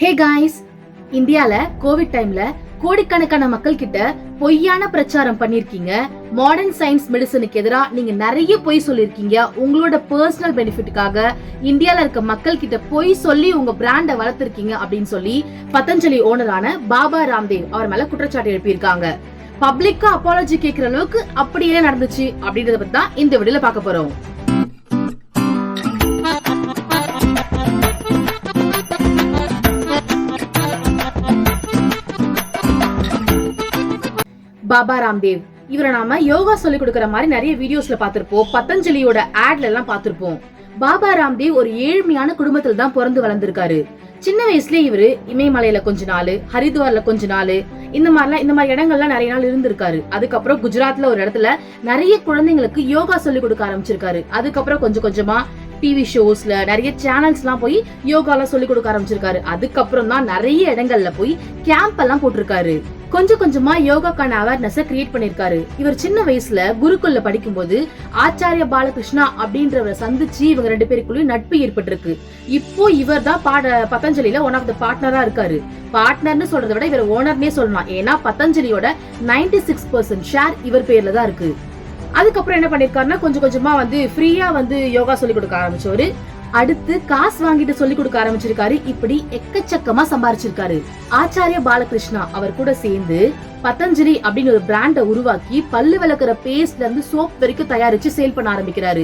Hey guys, இந்தியால Covid டைம்ல கோடிக்கணக்கான மக்கள் கிட்ட பொய்யான பிரச்சாரம் பண்ணிருக்கீங்க. மாடர்ன் சயின்ஸ் மெடிசனுக்கு எதிராக நீங்க நிறைய பொய் சொல்லிருக்கீங்க. உங்களோட பர்சனல் பெனிஃபிட்டுக்காக இந்தியால இருக்க மக்கள் கிட்ட பொய் சொல்லி உங்க பிராண்ட வளர்த்திருக்கீங்க அப்படின்னு சொல்லி பதஞ்சலி ஓனரான பாபா ராம்தேவ் அவர் மேல குற்றச்சாட்டு எழுப்பியிருக்காங்க. பப்ளிக்கா அப்பாலஜி கேட்கிற அளவுக்கு அப்படியே நடந்துச்சு அப்படின்றத பத்தி தான் இந்த வீடியோல பார்க்க போறோம். பாபா ராம்தேவ் இவரை நாம யோகா சொல்லி கொடுக்கற மாதிரி நிறைய வீடியோஸ்ல பாத்திருப்போம். பதஞ்சலியோட ஆட்ல எல்லாம் பாத்திருப்போம். பாபா ராம்தேவ் ஒரு ஏழ்மையான குடும்பத்துல தான் பிறந்து வளர்ந்திருக்காரு. சின்ன வயசுல இவரு இமயமலையில கொஞ்ச நாள், ஹரித்வார்ல கொஞ்ச நாள், இந்த மாதிரி இடங்கள்லாம் நிறைய நாள் இருந்திருக்காரு. அதுக்கப்புறம் குஜராத்ல ஒரு இடத்துல நிறைய குழந்தைங்களுக்கு யோகா சொல்லி கொடுக்க ஆரம்பிச்சிருக்காரு. அதுக்கப்புறம் கொஞ்சம் கொஞ்சமா டிவி ஷோஸ்ல நிறைய சேனல்ஸ் எல்லாம் போய் யோகாலாம் சொல்லி கொடுக்க ஆரம்பிச்சிருக்காரு. அதுக்கப்புறம் தான் நிறைய இடங்கள்ல போய் கேம்ப் எல்லாம் போட்டிருக்காரு. கொஞ்சம் கொஞ்சமா யோகாக்கான அவேர்னஸ் கிரியேட் பண்ணிருக்காரு. இவர் சின்ன வயசுல குருகுல்ல படிக்கும் போது ஆச்சாரிய பாலகிருஷ்ணா அப்படின்றவரை சந்திச்சு இவங்க ரெண்டு பேருக்குள்ளயும் நட்பு ஏற்பட்டிருக்கு. இப்போ இவர் தான் பதஞ்சலியில ஒன் ஆஃப் த பார்ட்னரா இருக்காரு. பார்ட்னர்னு சொல்றதை விட இவர் ஓனர்னே சொல்லலாம். ஏன்னா பதஞ்சலியோட 96% ஷேர் இவர் பேர்ல தான் இருக்கு. அதுக்கப்புறம் என்ன பண்ணிருக்காருன்னா கொஞ்சம் கொஞ்சமா ஃப்ரீயா யோகா சொல்லி கொடுக்க ஆரம்பிச்சவரு. அடுத்து காசு வாங்கிட்டு சொல்லி கொடுக்க ஆரம்பிச்சிருக்காரு. இப்படி எக்கச்சக்கமா சம்பாரிச்சிருக்காரு. ஆச்சாரிய பாலகிருஷ்ணா அவர் கூட சேர்ந்து பதஞ்சலி அப்படின்னு ஒரு பிராண்ட உருவாக்கி பல்லு விளக்குற பேஸ்ட்ல இருந்து சோப் வரைக்கும் தயாரிச்சு சேல் பண்ண ஆரம்பிக்கிறாரு.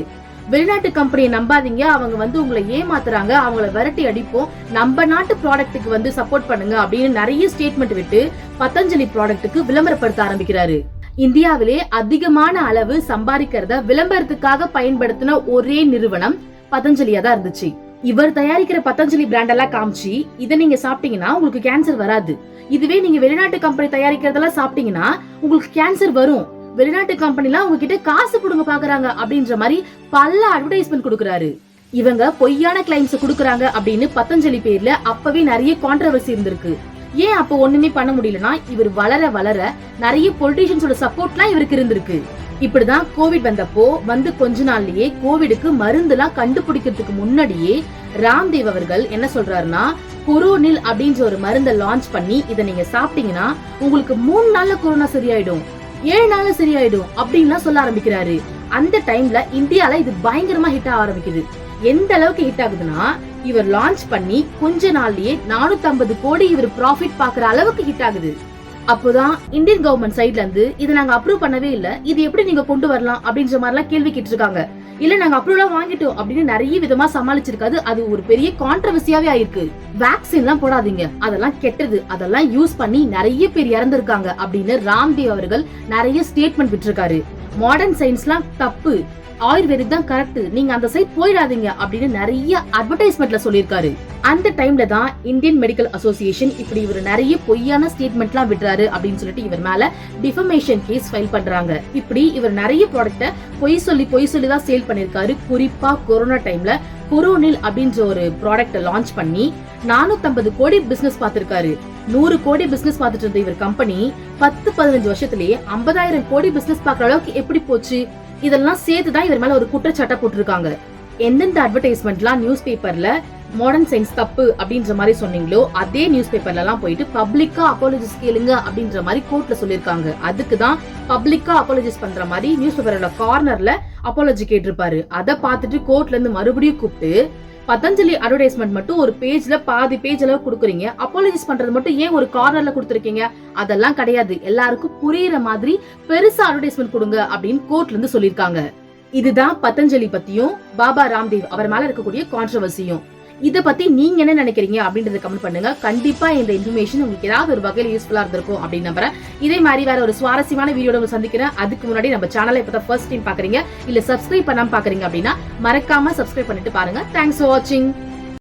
வெளிநாட்டு கம்பெனியை நம்பாதீங்க, அவங்க உங்களை ஏமாத்துறாங்க, அவங்கள விரட்டி அடிப்போம், நம்ம நாட்டு ப்ராடக்ட்டுக்கு சப்போர்ட் பண்ணுங்க அப்படின்னு நிறைய ஸ்டேட்மெண்ட் விட்டு பதஞ்சலி ப்ராடக்ட்டுக்கு விளம்பரப்படுத்த ஆரம்பிக்கிறாரு. இந்தியாவிலே அதிகமான அளவு சம்பாதிக்கிறத விளம்பரத்துக்காக பயன்படுத்தின ஒரே நிறுவனம் பதஞ்சலியா தான் இருந்துச்சு. இவர் தயாரிக்கிற பதஞ்சலி பிராண்ட் எல்லாம் காமிச்சு இதை நீங்க சாப்பிட்டீங்கன்னா உங்களுக்கு கேன்சர் வராது, இதுவே நீங்க வெளிநாட்டு கம்பெனி தயாரிக்கிறதெல்லாம் சாப்பிட்டீங்கன்னா உங்களுக்கு கேன்சர் வரும், வெளிநாட்டு கம்பெனி எல்லாம் உங்ககிட்ட காசு புடுங்க பாக்குறாங்க அப்படின்ற மாதிரி பல அட்வர்டைஸ்மெண்ட் கொடுக்கறாரு. இவங்க பொய்யான கிளைம்ஸ் கொடுக்கறாங்க அப்படின்னு பதஞ்சலி பேர்ல அப்பவே நிறைய கான்ட்ரோவர்சி இருந்திருக்கு. ஏன் அப்ப ஒண்ணுமே பண்ண முடியலன்னா இவர் வளர வளர நிறைய பொலிட்டிஷியன்ஸோட சப்போர்ட்லாம் இவருக்கு இருந்திருக்கு. இப்படிதான் கோவிட் வந்தப்போ கொஞ்ச நாள்லயே கோவிடுக்கு மருந்து எல்லாம் கண்டுபிடிக்கிறதுக்கு முன்னாடியே ராம்தேவ் அவர்கள் என்ன சொல்றாருன்னா கொரோனில் அப்படின்ற ஒரு மருந்தை லான்ச் பண்ணி இதை நீங்க சாப்பிட்டீங்கன்னா உங்களுக்கு 3 நாள்ல கொரோனா சரியாயிடும், 7 நாள்ல சரியாயிடும் அப்படின்னு சொல்ல ஆரம்பிக்கிறாரு. அந்த டைம்ல இந்தியால இது பயங்கரமா ஹிட் ஆக ஆரம்பிக்குது. எந்த அளவுக்கு ஹிட் ஆகுதுன்னா இவர் லான்ச் பண்ணி கொஞ்ச நாள்லயே 450 கோடி இவர் ப்ராஃபிட் பாக்குற அளவுக்கு ஹிட் ஆகுது. அப்போதான் இந்தியன் கவர்மெண்ட் சைட்ல இருந்து இதை நாங்க அப்ரூவ் பண்ணவே இல்ல, இது எப்படி நீங்க கொண்டு வரலாம் அப்படின்ற மாதிரி எல்லாம் கேள்வி கேட்டிருக்காங்க. இல்ல நாங்க அப்ரூவ் வாங்கிட்டோம் அப்படின்னு நிறைய விதமா சமாளிச்சிருக்காது. அது ஒரு பெரிய கான்ட்ரோவர்சியாவே ஆயிருக்கு. வேக்சின் எல்லாம் போடாதீங்க, அதெல்லாம் கெட்டது, அதெல்லாம் யூஸ் பண்ணி நிறைய பேர் இறந்திருக்காங்க அப்படின்னு ராம்தேவ் அவர்கள் நிறைய ஸ்டேட்மெண்ட் விட்டுருக்காரு. மாடர்ன் சயின்ஸ்லாம் தப்பு, ஆயுர்வேதிக் தான் கரெக்ட், நீங்க அந்த சைட் போயிடாதீங்க அப்படின்னு நிறைய அட்வர்டைஸ்மெண்ட்ல சொல்லிருக்காரு. அந்த டைம்ல தான் இந்தியன் மெடிக்கல் அசோசியேஷன் இப்படி இவர் நிறைய பொய்யான ஸ்டேட்மெண்ட்லாம் விடுறாரு அப்படின்னு சொல்லிட்டு இவர் மேல டிஃபமேஷன் கேஸ் ஃபைல் பண்றாங்க. இப்படி இவர் நிறைய ப்ராடக்ட்ட பொய் சொல்லி தான் சேல் பண்ணிருக்காரு. குறிப்பா கொரோனா டைம்ல கொரோனில் அப்படின்ற ஒரு ப்ராடக்ட லான்ச் பண்ணி 450 கோடி பிசினஸ் பார்த்திருக்காரு. 100 கோடி பிசினஸ் பார்த்துட்டு இருந்த இவர் கம்பெனி 10-15 வருஷத்திலேயே 50,000 கோடி பிசினஸ் பாக்குற அளவுக்கு எப்படி போச்சு? இதெல்லாம் சேர்த்துதான் இவர் மேல ஒரு குற்றச்சாட்டை போட்டிருக்காங்க. எந்தெந்த அட்வர்டைஸ்மெண்ட்லாம் நியூஸ் பேப்பர்ல மாடர்ன் சயின்ஸ் தப்பு அப்படின்ற மாதிரி சொன்னீங்களோ அதே நியூஸ் பேப்பர்ல எல்லாம் போயிட்டு பப்ளிக்கா அப்பாலஜிஸ் கேளுங்க அப்படின்ற மாதிரி கோர்ட்ல சொல்லிருக்காங்க. அதுக்குதான் பப்ளிக்கா அப்பாலஜிஸ் பண்ற மாதிரி நியூஸ் பேப்பரோட கார்னர்ல அப்பாலஜி கேட்டிருப்பாரு. அதை பார்த்துட்டு கோர்ட்ல இருந்து மறுபடியும் கூப்பிட்டு பதஞ்சலி அட்வர்டைஸ்மெண்ட் மட்டும் ஒரு பேஜ்ல பாதி பேஜ் அளவு கொடுக்குறீங்க, அப்பாலஜிஸ் பண்றது மட்டும் ஏன் ஒரு கார்னர்ல கொடுத்துருக்கீங்க? அதெல்லாம் கிடையாது, எல்லாருக்கும் புரியுற மாதிரி பெருசா அட்வர்டைஸ்மெண்ட் கொடுங்க அப்படின்னு கோர்ட்ல இருந்து சொல்லிருக்காங்க. இதுதான் பதஞ்சலி பத்தியும் பாபா ராம்தேவ் அவர் மேல இருக்கக்கூடிய கான்ட்ரோவர்சியும். இத பத்தி நீங்க என்ன நினைக்கிறீங்க அப்படின்றத கமெண்ட் பண்ணுங்க. கண்டிப்பா இந்த இன்ஃபர்மேஷன் உங்களுக்கு ஏதாவது ஒரு வகையில் யூஸ்ஃபுல்லா இருந்திருக்கும் அப்படின்னு நம்புறேன். இதே மாதிரி வேற ஒரு சுவாரஸ்யமான வீடியோட சந்திக்கிறேன். அதுக்கு முன்னாடி நம்ம சேனலை இப்பதான் ஃபர்ஸ்ட் டைம் பாக்குறீங்க இல்ல சப்ஸ்கிரைப் பண்ணாம பாக்குறீங்க அப்படின்னா மறக்காம சப்ஸ்கிரைப் பண்ணிட்டு பாருங்க. தேங்க்ஸ் ஃபார் வாட்சிங்.